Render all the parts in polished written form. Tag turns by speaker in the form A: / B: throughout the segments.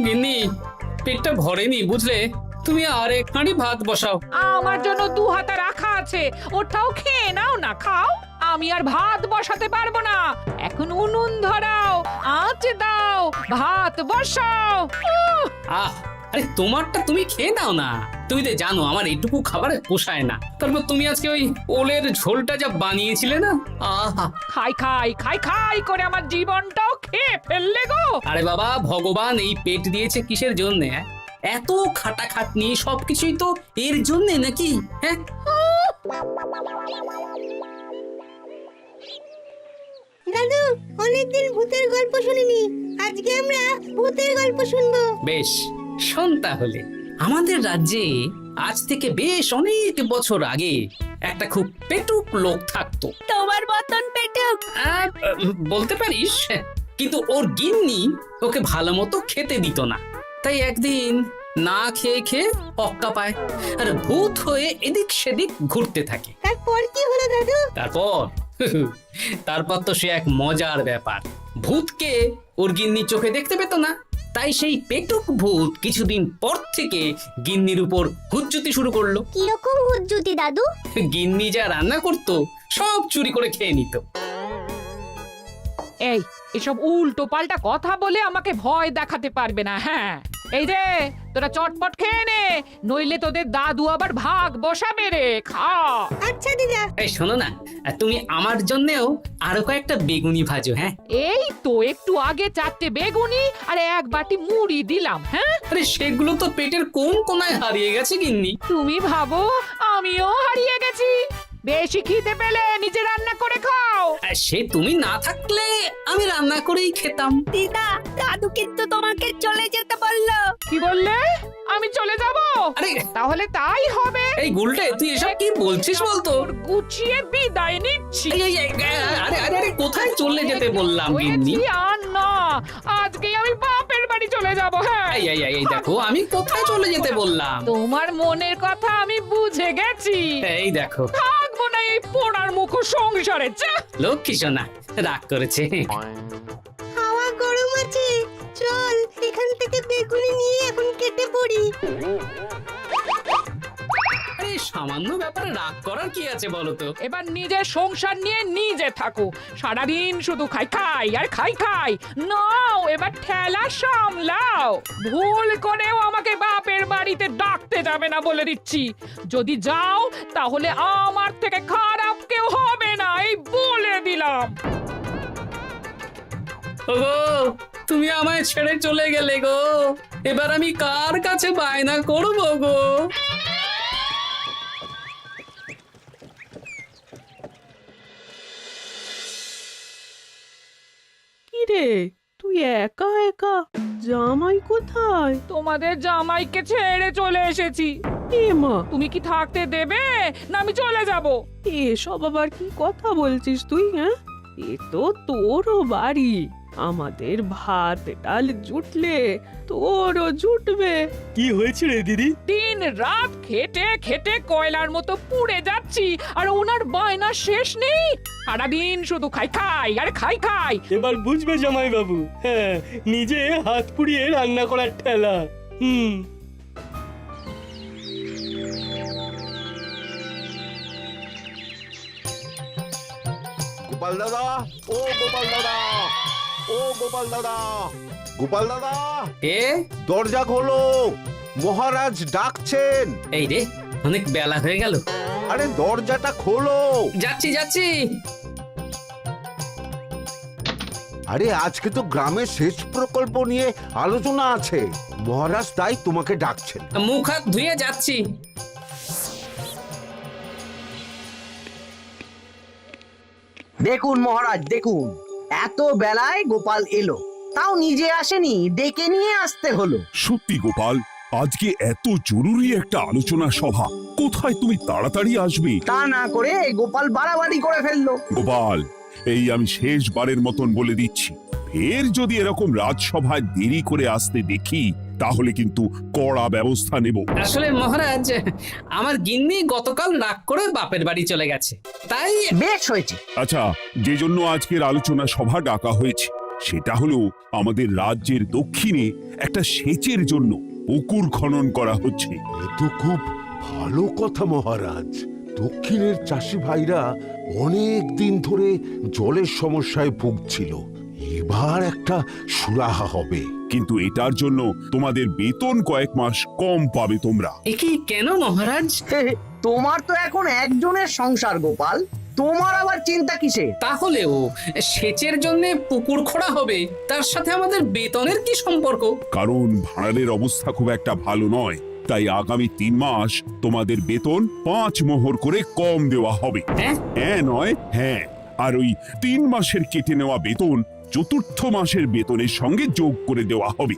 A: গিন্নি, পেটটা ভরেনি বুঝলে, তুমি আর এক হাঁড়ি ভাত বসাও।
B: আমার জন্য 2 হাতা রাখা আছে, ওটাও খেয়ে নাও না, খাও। আমি আর ভাত বসাতে পারবো না, এখন উনুন ধরাও, আঁচ দাও, ভাত বসাও।
A: আরে তোমারটা তুমি খেয়ে নাও না, তুমি তো জানো আমার এইটুকু খাবারে পোষায় না। তারপর তুমি আজকে ওই ওলের ঝোলটা যা বানিয়েছিলে না, আহা,
B: খাই খাই খাই খাই করে আমার জীবনটাও খেয়ে ফেললে গো।
A: আরে বাবা, ভগবান এই পেট দিয়েছে কিসের জন্য? এত খাটাখাটনি সবকিছুই তো এর জন্য নাকি? হ্যাঁ,
C: দাদু, অনেকদিন ভূতের গল্প শুনিনি, আজকে আমরা ভূতের গল্প শুনবো।
A: বেশ, শোন তাহলে। আমাদের রাজ্যে আজ থেকে বেশ অনেক বছর আগে একটা খুব পেটুক লোক থাকতো।
C: তোমার মতন পেটুক?
A: বলতে পারিস, কিন্তু ওর গিন্নি ওকে ভালো মতো খেতে দিত না। তাই একদিন না খেয়ে খেয়ে অক্কা পায় আর ভূত হয়ে এদিক সেদিক ঘুরতে থাকে।
C: তারপর কি হলো দাদু?
A: তারপর তো সে এক মজার ব্যাপার। ভূতকে ওর গিন্নি চোখে দেখতে পেত না, তাই সেই পেটুক ভূত কিছুদিন পর থেকে গিন্নির উপর হুজ্জুতি শুরু করলো।
C: কিরকম হুজ্জুতি দাদু?
A: গিন্নি যা রান্না করতো সব চুরি করে খেয়ে নিত।
B: এই এসব উল্টো পাল্টা কথা বলে আমাকে ভয় দেখাতে পারবে না। হ্যাঁ, এই রে, তোরা চটপট খেয়ে নে, নইলে তোদের দাদু আবার ভাগ বসাবে রে। খা।
C: আচ্ছা দিদা।
A: এই শোনো না, তুমি আমার জন্যেও আরো কয়েকটা বেগুনি ভাজো। হ্যাঁ,
B: এই তো একটু আগে 4টে বেগুনি আর 1 বাটি মুড়ি দিলাম। হ্যাঁ,
A: আরে সেগুলো তো পেটের কোন কোনায় হারিয়ে গেছে গিন্নি।
B: তুমি ভাবো আমিও হারিয়ে গেছি? বেশি খিদে পেলে নিজে রান্না করে খাও।
A: আর সে তুমি না থাকলে আমি রান্না করেই খেতাম।
C: দিদা, দাদু কিন্তু তোমাকে চলে যেতে বললো।
B: কি বললে? আমি চলে যাব?
A: আরে
B: তাহলে তাই হবে।
A: এই গুলটে, তুই এসব কি বলছিস বলতো?
B: গুছিয়ে বিদায় নিচ্ছি।
A: আরে আরে আরে, কোথায় চলে যেতে বললাম গিন্নি?
B: হয়েছি আর না, আজকে আমি বাপের বাড়ি চলে যাব। হ্যাঁ,
A: এই দেখো, আমি কোথায় চলে যেতে বললাম?
B: তোমার মনের কথা আমি বুঝে গেছি।
A: এই দেখো,
B: থাকবো না এই পোড়ার মুখ সংসারে। যা।
A: লক্ষ্মী সোনা রাগ করেছে।
C: হাওয়া গরম আছে, চল এখান থেকে বেগুনি নিয়ে এখন কেটে পড়ি।
A: আরে সামান্য ব্যাপারে রাগ করার কি আছে বলো তো?
B: এবার নিজের সংসার নিয়ে নিজে থাকো, সারাদিন শুধু খাই খাই আর খাই খাই। নাও এবার ঠেলা সামলাও। ভুল করেও আমাকে বাপের বাড়িতে ডাকতে যাবে না বলে দিচ্ছি। যদি যাও তাহলে আমার থেকে খারাপ কেউ হবে না, এই বলে দিলাম।
A: ওগো, তুমি আমায় ছেড়ে চলে গেলে গো, এবার আমি কার কাছে বায়না করবো গো?
D: কিরে, তুই একা একা? জামাই কোথায়?
B: তোমাদের জামাইকে ছেড়ে চলে এসেছি।
D: এ মা,
B: তুমি কি থাকতে দেবে না আমি চলে যাব?
D: এসব আবার কি কথা বলছিস তুই? হ্যাঁ, এ তো তোরও বাড়ি। আমাদের ভাত ডাল জুটলে তোরও জুটবে।
E: কি হয়েছে রে দিদি?
B: দিন রাত খেটে খেটে কয়লার মতো পুড়ে যাচ্ছি, আর ওনার বায়না শেষ নেই। সারাদিন শুধু খাই খাই আর খাই খাই।
E: এবার বুঝবে জামাই বাবু। হ্যাঁ, নিজে হাত পুড়িয়ে রান্না করার ঠেলা।
F: গোপাল দাদা, ও গোপাল দাদা, ও গোপাল দাদা, গোপাল দাদা,
A: এ
F: দরজা খোলো, মহারাজ ডাকছেন।
A: এই রে, অনেক বেলা হয়ে গেল।
F: আরে দরজাটা খোলো।
A: যাচ্ছি যাচ্ছি।
F: আরে আজকে তো গ্রামের সেচ প্রকল্প নিয়ে আলোচনা আছে, মহারাজ তাই তোমাকে ডাকছেন।
A: মুখ হাত ধুয়ে যাচ্ছি।
G: দেখুন মহারাজ, দেখুন, এত বেলায় গোপাল এলো, তাও নিজে আসেনি, ডেকে নিয়ে আসতে হলো।
H: সত্যি গোপাল, আজকে এত জরুরি একটা আলোচনা সভা, কোথায় তুমি তাড়াতাড়ি আসবে?
G: তা না করে গোপাল বাড়াবাড়ি করে ফেললো।
H: গোপাল, এই আমি শেষবারের মতন বলে দিচ্ছি, ফের যদি এরকম রাজসভায় দেরি করে আসতে দেখি, তাহলে কিন্তু কড়া ব্যবস্থা নেব।
A: আসলে মহারাজ, আমার গিন্নি গতকাল রাগ করে বাপের বাড়ি চলে গেছে, তাই
G: বেশ হয়েছে।
H: আচ্ছা, যে জন্য আজকের আলোচনা সভা ডাকা হয়েছে সেটা হলো আমাদের রাজ্যের দক্ষিণে একটা সেচের জন্য পুকুর খনন করা হচ্ছে।
F: এ তো খুব ভালো কথা মহারাজ। দক্ষিণের চাষি ভাইরা অনেক দিন ধরে জলের সমস্যায় ভুগছিল, এবার একটা সুরাহা হবে।
H: কিন্তু এটার জন্য তোমাদের বেতন কয়েক মাস কম পাবে তোমরা।
A: একি কেন মহারাজ?
G: তোমার তো এখন একজনের সংসার গোপাল, তোমার আবার চিন্তা কিসে?
A: তাহলেও সেচের জন্য পুকুর খোঁড়া হবে, তার সাথে আমাদের বেতনের কি সম্পর্ক?
H: কারণ ভাড়ারের অবস্থা খুব একটা ভালো নয়, তাই আগামী 3 মাস তোমাদের বেতন 5 মোহর করে কম দেওয়া হবে।
A: হ্যাঁ?
H: হ্যাঁ নয় হ্যাঁ। আর ওই 3 মাসের কেটে নেওয়া বেতন চতুর্থ মাসের বেতনের সঙ্গে যোগ করে দেওয়া হবে।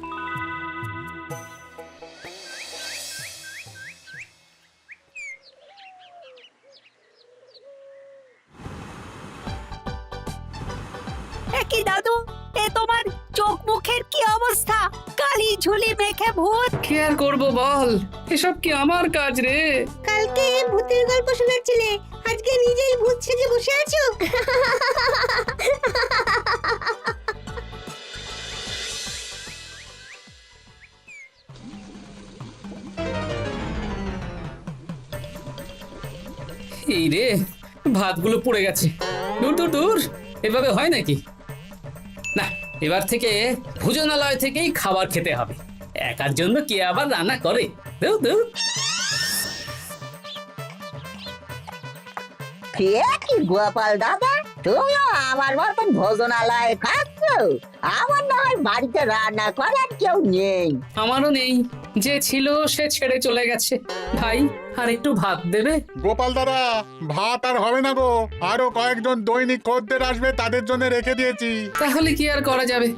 C: কি দাদু, এ তোমার চোখ মুখের কি অবস্থা? কালি ঝুলি মেখে ভূত।
A: কি আর করবো বল, এসব কি আমার কাজ রে?
C: কালকে ভূতের গল্প শোনাচ্ছিলে, আজকে নিজেই ভূত সেজে বসে আছো।
A: এই রে, ভাতগুলো পুড়ে গেছে। দূর দূর দূর, এভাবে হয় নাকি? না, এবার থেকে ভোজনালয় থেকেই খাবার খেতে হবে। একার জন্য কে আবার রান্না করে? দূর দূর।
I: কি গোপাল দাদা, তুমিও আমার মতন ভোজনালয়ে খাচ্ছ? আমার না হয় বাড়িতে রান্না করার কেউ নেই।
A: আমারও নেই, যে ছিল সে ছেড়ে চলে গেছে। ভাই, আর একটু ভাত দেবে?
J: গোপাল দাদা, ভাত আর হবে না গো, আরো কয়েকজন দৈনিক খদ্দের আসবে, তাদের জন্য রেখে দিয়েছি।
A: তাহলে কি আর করা যাবে?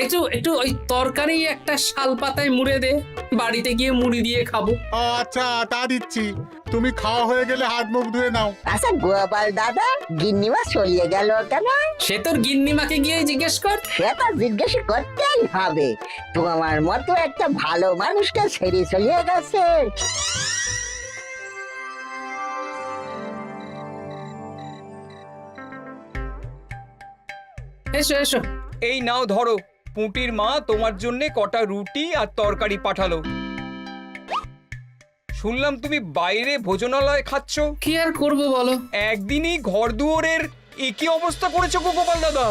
A: একটু একটু ওই তরকারি একটা শাল পাতায় মুড়ে দে, বাড়িতে গিয়ে মুড়ি দিয়ে খাবো।
J: আচ্ছা, তা দিচ্ছি। তুমি খাওয়া হয়ে গেলে হাত মুখ ধুয়ে নাও।
I: আচ্ছা গোপাল দাদা, গিন্নিমা চলিয়ে গেল কেন?
A: সে তোর গিন্নিমাকে গিয়ে জিজ্ঞেস কর।
I: সে তো জিজ্ঞেস করতেই হবে, তোমার মতো একটা ভালো মানুষকে ছেড়ে চলিয়ে গেছে।
A: এসো এসো।
K: এই নাও ধরো, পুঁটির মা তোমার জন্য কটা রুটি আর তরকারি পাঠালো। শুনলাম তুমি বাইরে ভোজনালয় খাচ্ছ।
A: কি আর করবো বলো,
K: একদিনই ঘর দুয়ারের একই অবস্থা করেছো গো গোপাল দাদা।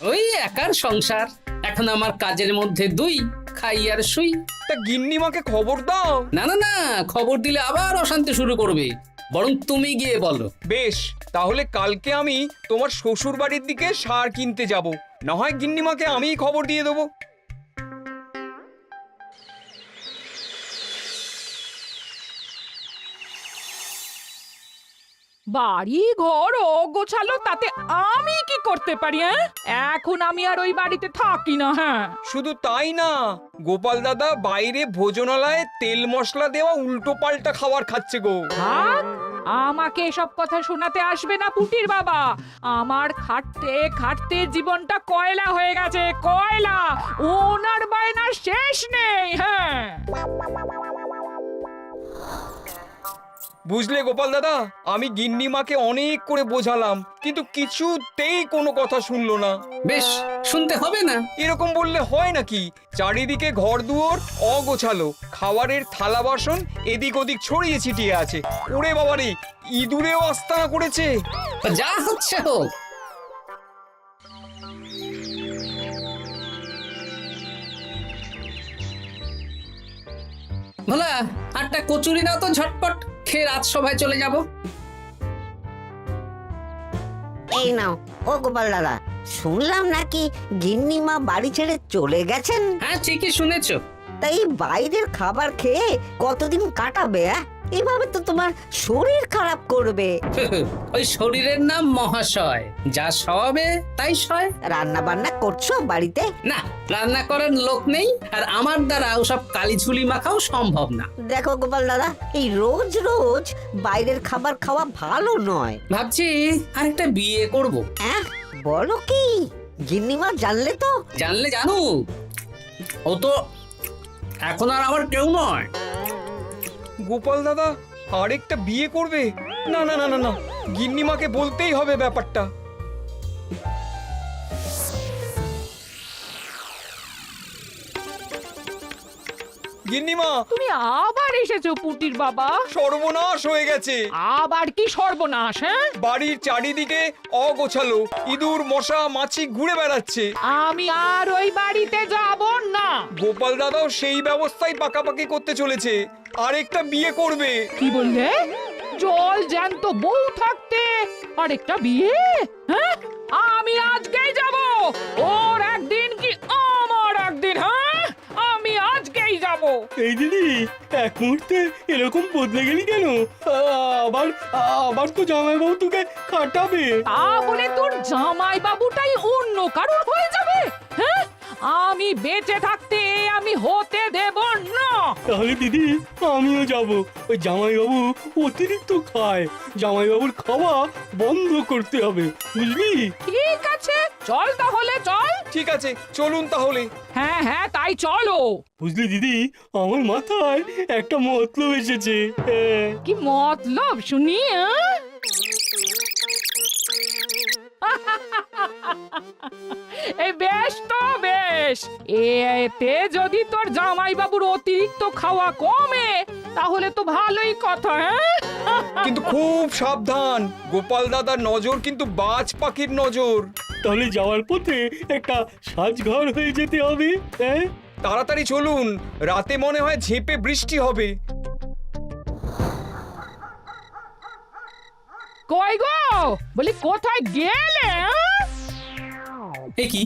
A: ওই একার সংসার, এখন আমার কাজের মধ্যে দুই, খাই আর শুই।
K: তা গিন্নিমাকে খবর দাও।
A: না না না, খবর দিলে আবার অশান্তি শুরু করবে, বরং তুমি গিয়ে বলো।
K: বেশ, তাহলে কালকে আমি তোমার শ্বশুর বাড়ির দিকে সার কিনতে যাব, না হয় গিন্নিমাকে আমিই খবর দিয়ে দেবো।
B: বাড়ি ঘর অগোছালো, তাতে আমি কি করতে পারি? এখন আমি আর ওই বাড়িতে থাকি না। হ্যাঁ,
K: শুধু তাই না, গোপাল দাদা বাইরে ভোজনালয়ে তেল মশলা দেওয়া উল্টো পাল্টা খাবার খাচ্ছে গো।
B: থাক, আমাকে এসব কথা শোনাতে আসবে না পুটির বাবা। আমার খাটতে খাটতে জীবনটা কয়লা হয়ে গেছে, কয়লা। ওনার বায়নার শেষ নেই। হ্যাঁ,
K: বুঝলে গোপাল দাদা, আমি গিন্নিমাকে অনেক করে বোঝালাম, কিন্তু কিছুতেই কোনো কথা শুনলো না।
A: বেশ, শুনতে হবে না।
K: এরকম বললে হয় নাকি? চারিদিকে ঘর দুয়ার অগোছালো, খাবারের থালা বাসন এদিক ওদিক ছড়িয়ে ছিটিয়ে আছে। ওরে বাবারে, ইঁদুরেও আস্তানা করেছে।
A: যা হচ্ছে হোক। ভোলা, আটটা কচুরি দাও তো ঝটপট, খেয়ে রাত সভায় চলে যাব।
I: এই নাও। ও গোপাল দাদা, শুনলাম নাকি গিন্নিমা বাড়ি ছেড়ে চলে গেছেন?
A: হ্যাঁ, ঠিকই শুনেছো।
I: তাই বাইরের খাবার খেয়ে কতদিন কাটাবে? এভাবে তো তোমার শরীর খারাপ করবে।
A: ওই শরীরের নাম মহাশয়, যা সবে তাই সয়।
I: রান্না বান্না করছো বাড়িতে?
A: না, রান্না করার লোক নেই, আর আমার দ্বারা ওসব কালিঝুলি মাখাও সম্ভব না।
I: দেখো গোপাল দাদা, এই রোজ রোজ বাইরের খাবার খাওয়া ভালো নয়।
A: ভাবছি আরেকটা বিয়ে করব।
I: হ্যাঁ, বলো কি? গিন্নিমা জানলে তো?
A: জানলে জানুক, ও তো এখন আর আমার কেউ নয়।
K: গোপাল দাদা আরেকটা বিয়ে করবে? না না না না না, গিন্নিমাকে বলতেই হবে ব্যাপারটা। গিন্নিমা,
B: তুমি আবার এসেছো পুটির বাবা।
K: সর্বনাশ হয়ে গেছে।
B: আবার কি সর্বনাশ? হ্যাঁ,
K: বাড়ির চারিদিকে অগোছালো, ইঁদুর মশা মাছি ঘুরে বেড়াচ্ছে।
B: আমি আর ওই বাড়িতে যাব না।
K: গোপাল দাদাও সেই ব্যবস্থাই পাকাপাকি করতে চলেছে, আরেকটা বিয়ে করবে।
B: কি বললে? জল জ্যান্ত বউ থাকতে আরেকটা বিয়ে? হ্যাঁ, আমি আজকেই যাব। ওর একদিন কি আমার একদিন? হ্যাঁ, আমি আজকেই যাব।
E: এই দিদি, এক মুহূর্তে এরকম বদলে গেলি কেন? আবার আবার তো জামাইবাবু তোকে কাটাবে।
B: তা বলে তোর জামাই বাবুটাই অন্য কারোর হয়ে যাবে? হ্যাঁ, আমি বেঁচে থাকতে আমি হতে দেব না।
E: তাহলে দিদি আমিও যাব। ওই জামাইবাবু অতিরিক্ত খায়, জামাইবাবুর খাওয়া বন্ধ করতে হবে, বুঝলি?
B: ঠিক আছে, চল তাহলে চল।
K: ঠিক আছে, চলুন তাহলে।
B: হ্যাঁ হ্যাঁ, তাই চলো।
E: বুঝলি দিদি, আমার মাথায় একটা মতলব এসেছে। হ্যাঁ।
B: কি মতলব শুনি? এই বেশ তো বেশ, এতে যদি তোর জামাই বাবুর অতিরিক্ত খাওয়া কমে তাহলে তো ভালোই কথা। হ্যাঁ,
K: কিন্তু খুব সাবধান, গোপাল দাদার নজর কিন্তু বাজ পাখির নজর।
E: তাহলে যাওয়ার পথে একটা সাজঘর হয়ে যেতে হবে। হ্যাঁ,
K: তাড়াতাড়ি চলুন, রাতে মনে হয় ঝেঁপে বৃষ্টি হবে।
B: কই গো, বলি কোথায় গেলে?
A: এ কি,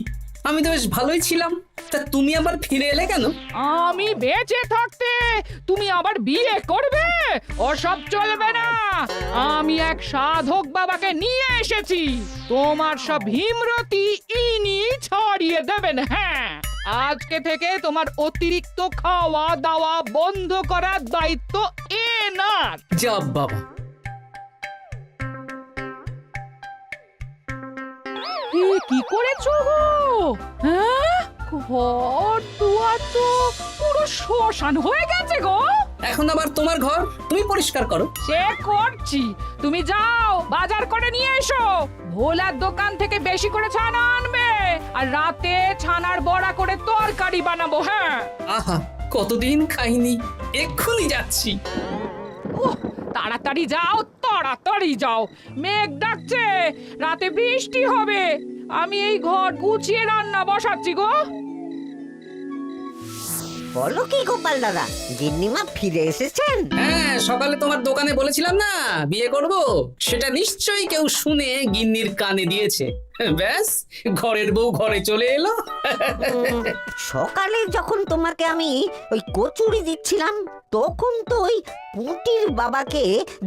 A: আমি তো বেশ ভালোই ছিলাম, তা তুমি আবার ফিরে এলে কেন?
B: আমি বেঁচে থাকতে তুমি আবার বিয়ে করবে? ওসব চলবে না। আমি এক সাধক বাবাকে নিয়ে এসেছি, তোমার সব ভীমরতি ইনি ছড়িয়ে দেবেন। হ্যাঁ, আজকে থেকে তোমার অতিরিক্ত খাওয়া দাওয়া বন্ধ করার দায়িত্ব এনার।
A: যা বাবা,
B: কি করেছো গো? হ্যাঁ, ঘর দুয়ার তো পুরো শ্মশান হয়ে গেছে গো।
A: এখন আবার তোমার ঘর তুমি পরিষ্কার করো।
B: সে করছি, তুমি যাও বাজার করে নিয়ে এসো। ভোলার দোকান থেকে বেশি করে ছানা আনবে, আর রাতে ছানার বড়া করে তরকারি বানাবো। হ্যাঁ,
A: আহা, কতদিন খাইনি, এক্ষুনি যাচ্ছি।
B: উহ, তাড়াতাড়ি যাও, তাড়াতাড়ি যাও। মেঘ ডাকছে, রাতে বৃষ্টি হবে। আমি এই ঘর গুছিয়ে রান্না বসাচ্ছি গো।
I: বলো কি গোপাল দাদা, গিন্নিমা ফিরে এসেছেন?
A: হ্যাঁ, সকালে তোমার দোকানে বলেছিলাম না বিয়ে করব, সেটা নিশ্চয়ই কেউ শুনে গিন্নির কানে দিয়েছে। ব্যাস, ঘরের বউ ঘরে চলে এলো।
I: সকালে যখন তোমাকে আমি ওই কচুরি দিচ্ছিলাম, তখন তো ওই পুঁটির বাবাকে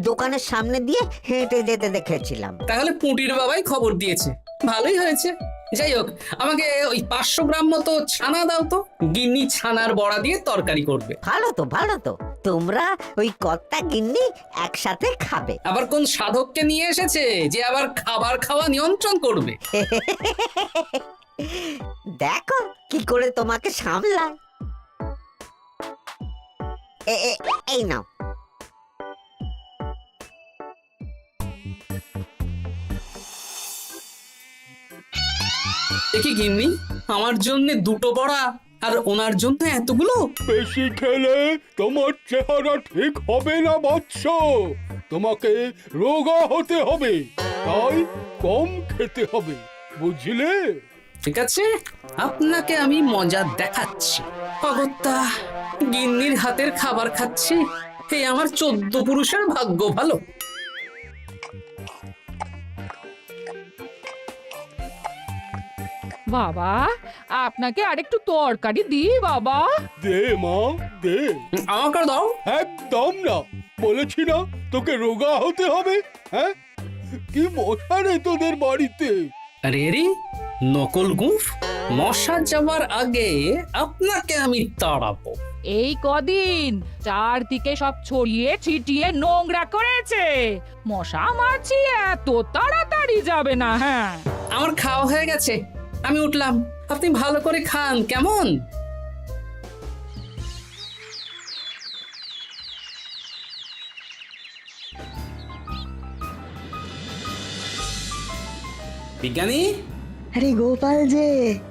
I: দোকানের সামনে দিয়ে হেঁটে যেতে দেখেছিলাম।
A: তাহলে পুঁটির বাবাই খবর দিয়েছে, ভালোই হয়েছে। যাই হোক, আমাকে ওই 500 গ্রাম মতো ছানা দাও তো, গিন্নি ছানার বড়া দিয়ে তরকারি করবে।
I: ভালো তো, ভালো তো, তোমরা ওই কর্তা গিন্নি একসাথে খাবে।
A: আবার কোন সাধককে নিয়ে এসেছে যে আবার খাবার খাওয়া নিয়ন্ত্রণ করবে?
I: দেখো কি করে তোমাকে সামলায়। এই নাও।
A: দেখি গিন্নি, আমার জন্য দুটো বড়া আর ওনার জন্য এতগুলো?
E: বেশি খেলে তোমার চেহারা ঠিক হবে না বৎস, তোমাকে রোগা হতে হবে, তাই কম খেতে হবে, বুঝলে?
A: ঠিক আছে, আপনাকে আমি মজা দেখাচ্ছি। অগত্যা গিন্নির হাতের খাবার খাচ্ছি, এই আমার 14 পুরুষের ভাগ্য ভালো।
B: বাবা, আপনাকে আরেকটু তরকারি দিই বাবা?
E: দে মা, দে।
A: আমাকে দাও।
E: একদম না, বলেছি না তোকে রোগা হতে হবে। হ্যাঁ, কি মশা রে তোদের বাড়িতে।
A: আরে রে, নকল গুফ, মশা যাওয়ার আগে আপনাকে আমি তাড়াবো।
B: এই কদিন চারদিকে সব ছড়িয়ে ছিটিয়ে নোংরা করেছে, মশা মাছি এত তাড়াতাড়ি যাবে না। হ্যাঁ,
A: আমার খাওয়া হয়ে গেছে, আমি উঠলাম। আপনি ভালো করে খান, কেমন? বিজ্ঞানী,
C: আরে গোপাল যে,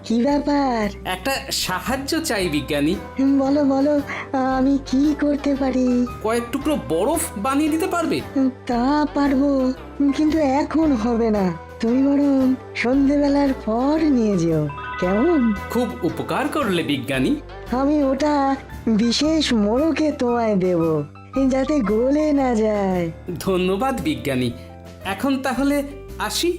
C: কি ব্যাপার?
A: একটা সাহায্য চাই বিজ্ঞানী।
C: বলো বলো, আমি কি করতে পারি?
A: কয়েক টুকরো বরফ বানিয়ে দিতে পারবে?
C: তা পারবো, কিন্তু এখন হবে না। তুমি বরং সন্ধেবেলার পর নিয়ে যেও, কেমন?
A: খুব উপকার করলে বিজ্ঞানী।
C: আমি ওটা বিশেষ মোড়কে তোমায় দেব, যাতে গলে না যায়।
A: ধন্যবাদ বিজ্ঞানী। এখন তাহলে আসি।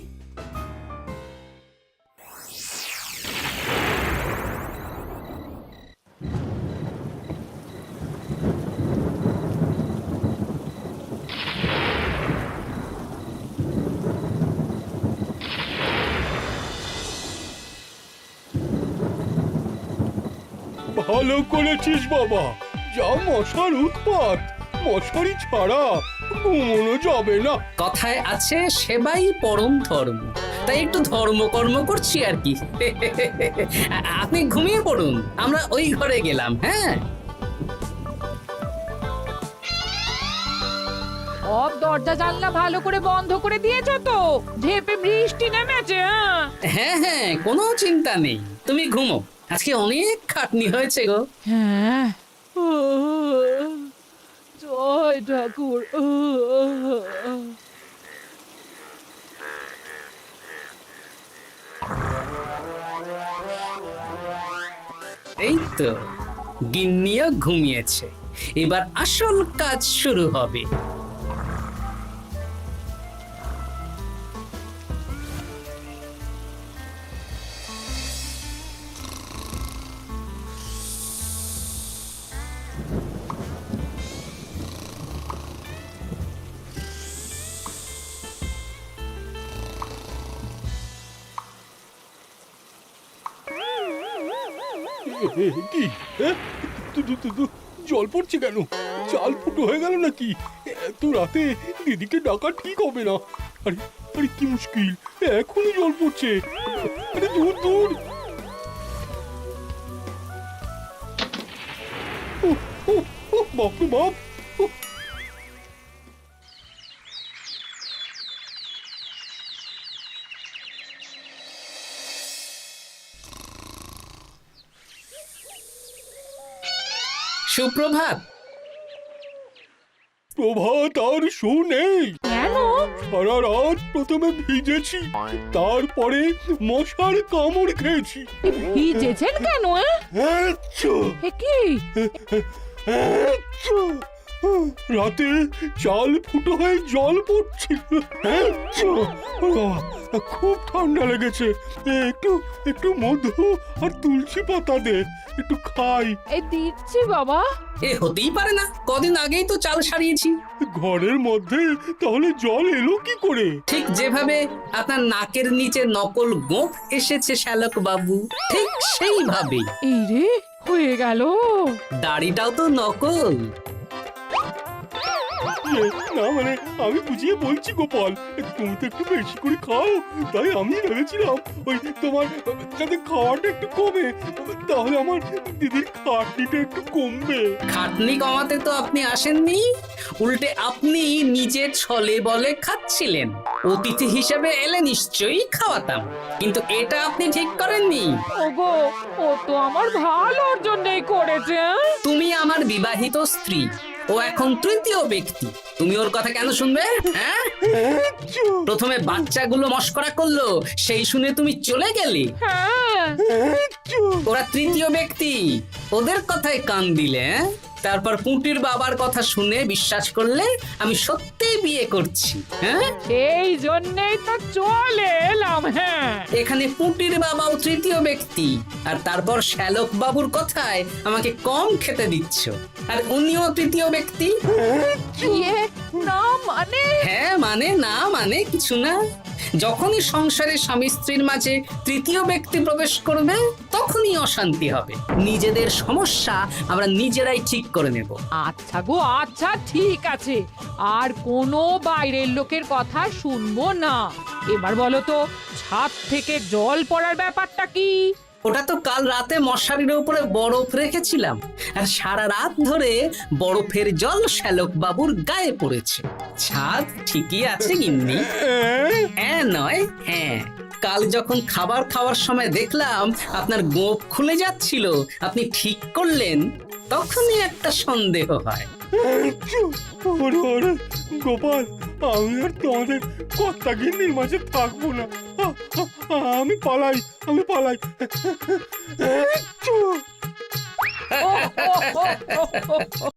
E: ভালো করেছিস বাবা, যা মশার উৎপাত, মশারি ছাড়া ঘুমোনো যাবে না।
A: কথায় আছে সেবাই পরম ধর্ম, তাই একটু ধর্মকর্ম করছি আর কি। আপনি ঘুমিয়ে পড়ুন, আমরা ওই ঘরে গেলাম। হ্যাঁ,
B: সব দরজা জানলা ভালো করে বন্ধ করে দিয়েছো তো? ঝেপে বৃষ্টি নেমেছে।
A: হ্যাঁ হ্যাঁ, কোনো চিন্তা নেই, তুমি ঘুমো। আজকে অনেক খাটনি হয়েছে গো।
B: হ্যাঁ,
D: জয় ঠাকুর।
A: এই তো গিন্নিও ঘুমিয়েছে, এবার আসল কাজ শুরু হবে।
E: কি জল পড়ছে কেন? চাল ফুটো হয়ে গেল নাকি? এত রাতে দিদিকে ডাকা ঠিক হবে না। আরে আরে কি মুশকিল, এখনই জল পড়ছে। আরে দূর দূর। বাপরে বাপ।
A: সুপ্রভাত।
E: প্রভাত আর শু নেই।
B: কেন?
E: সারা রাত প্রথমে ভিজেছি, তারপরে মশার কামড় খেয়েছি।
B: ভিজেছেন কেন?
E: আচ্ছা,
B: এ কি?
E: আচ্ছা। রাতে চাল ফুটো হয়ে জল পড়ছিল। আচ্ছা, খুব ঠান্ডা লেগেছে। একটু একটু মধু আর তুলসী পাতা দে, একটু খাই।
B: এই দিচ্ছি বাবা।
A: এ হতেই পারে না, কদিন আগেই তো চাল সারিয়েছি।
E: ঘরের মধ্যে তাহলে জল এলো কি করে?
A: ঠিক যেভাবে আপনার নাকের নিচে নকল গোঁফ এসেছে শ্যালক বাবু, ঠিক সেইভাবেই।
B: এই রে, হয়ে গেল।
A: দাড়িটাও তো নকল।
E: না মানে আমি বুঝিয়ে বলছি গোপাল, তুমি তো একটু বেশি করে খাও, তাই আমি ভেবেছিলাম ওই তোমার যাতে খাওয়াটা একটু কমে, তাহলে আমার দিদির খাটনিটা একটু কমবে।
A: খাটনি কমাতে তো আপনি আসেননি, উল্টে আপনি নিজে ছলে বলে খাচ্ছিলেন। অতিথি হিসেবে এলে নিশ্চয়ই খাওয়াতাম, কিন্তু এটা আপনি ঠিক করেননি।
B: ওগো, ও তো আমার ভালোর জন্যই করেছে।
A: তুমি আমার বিবাহিত স্ত্রী, ও এখন তৃতীয় ব্যক্তি, তুমি ওর কথা কেন শুনবে? হ্যাঁ, প্রথমে বাচ্চাগুলো মস্করা করলো, সেই শুনে তুমি চলে গেলে।
B: হ্যাঁ,
A: ওরা তৃতীয় ব্যক্তি, ওদের কথায় কান দিলে। তারপর পুঁটির বাবার কথা শুনে বিশ্বাস করলে আমি সত্যিই বিয়ে করছি। হ্যাঁ,
B: এই জন্যই তো চলে এলাম। হ্যাঁ,
A: এখানে পুঁটির বাবাও তৃতীয় ব্যক্তি, আর তারপর শ্যালক বাবুর কথায় আমাকে কম খেতে দিচ্ছ, আর উনিও তৃতীয় ব্যক্তি।
B: ইয়ে, না মানে?
A: হ্যাঁ মানে, না মানে কিছু না। যখনই সংসারে স্বামী স্ত্রীর মাঝে তৃতীয় ব্যক্তি প্রবেশ করবে, তখনই অশান্তি হবে। নিজেদের সমস্যা আমরা নিজেরাই ঠিক করে নেব।
B: আচ্ছা গো, আচ্ছা ঠিক আছে, আর কোনো বাইরের লোকের কথা শুনবো না। এবার বলো তো, ছাদ থেকে জল পড়ার ব্যাপারটা কি?
A: ওটা তো কাল রাতে মশারির উপরে বরফ রেখেছিলাম, আর সারা রাত ধরে বরফের জল শ্যালক বাবুর গায়ে পড়েছে। ছাদ ঠিকই আছে গিন্নি। হ্যাঁ নয় হ্যাঁ, কাল যখন খাবার খাওয়ার সময় দেখলাম আপনার গোঁফ খুলে যাচ্ছিল, আপনি ঠিক করলেন, তখনই একটা সন্দেহ হয়।
E: ওরে ওরে গোপাল, আমি আর তোমাদের কর্তা গিন্নির মাঝে থাকবো না। আমি পালাই, আমি পালাই।
B: ও, ও, ও, ও, ও, ও।